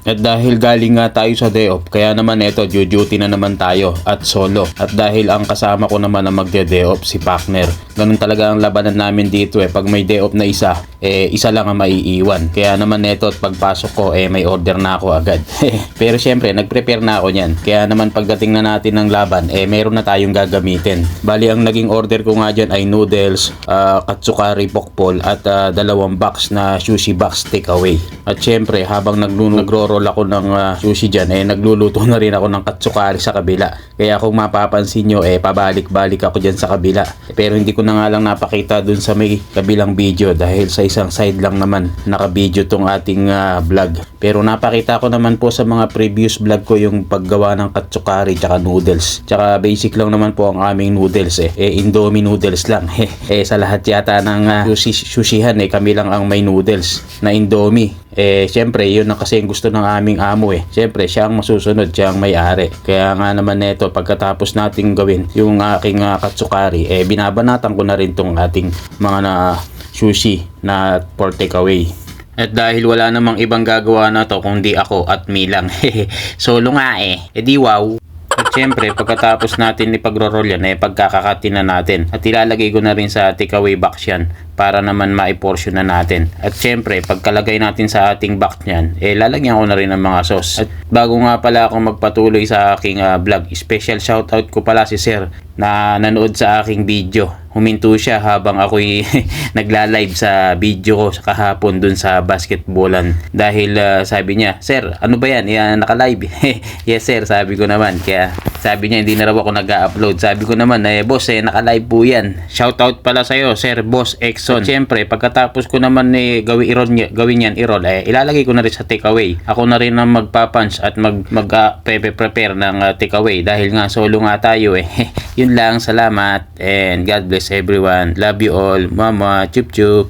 At dahil galing nga tayo sa day off, kaya naman eto, duty na naman tayo at solo. At dahil ang kasama ko naman na magde-day off si partner. Ganun talaga ang labanan namin dito pag may day off na isa, isa lang ang maiiwan. Kaya naman eto, at pagpasok ko may order na ako agad. Pero syempre, nag-prepare na ako niyan. Kaya naman pagdating na natin ng laban, meron na tayong gagamitin. Bali, ang naging order ko nga dyan ay noodles, katsukari pokpol at 2 box na sushi box takeaway. At syempre, habang nagro-roll ako ng sushi dyan, nagluluto na rin ako ng katsukari sa kabila. Kaya kung mapapansin nyo, pabalik-balik ako dyan sa kabila. Pero hindi ko na nga lang napakita dun sa may kabilang video dahil sa isang side lang naman naka-video tong ating vlog. Pero napakita ko naman po sa mga previous vlog ko yung paggawa ng katsukari tsaka noodles. Tsaka basic lang naman po ang aming noodles Indomie noodles lang. Sa lahat yata ng sushihan kami lang ang may noodles na Indomie. Syempre yun na kasi yung gusto ng aming amo Syempre siya ang masusunod, siya ang may-ari. Kaya nga naman neto, pagkatapos nating gawin yung aking katsukari, binabanatan ko na rin tong ating mga sushi na for takeaway. At dahil wala namang ibang gagawa na to kundi ako at me lang. Solo nga di wow. At syempre, pagkatapos natin ipagro-roll yan, pagkakakatin na natin. At ilalagay ko na rin sa takeaway box yan para naman maiportion na natin. At syempre, pagkalagay natin sa ating box yan, lalagyan ko na rin ng mga sauce. At bago nga pala ako magpatuloy sa aking vlog, special shoutout ko pala si Sir na nanood sa aking video. Huminto siya habang ako'y nagla-live sa video ko sa kahapon dun sa basketballan. Dahil sabi niya, Sir, ano ba yan? Naka-live. Yes sir, sabi ko naman. Kaya sabi niya, hindi na raw ako nag-upload. Sabi ko naman, boss, naka-live po yan. Shoutout pala sa'yo, Sir Boss Exxon. Siyempre, pagkatapos ko naman gawin yan i-roll, ilalagay ko na rin sa takeaway. Ako na rin ang magpapunch at mag-prepare ng takeaway. Dahil nga solo nga tayo Yun lang, salamat and God bless everyone. Love you all. Mama, chup chup.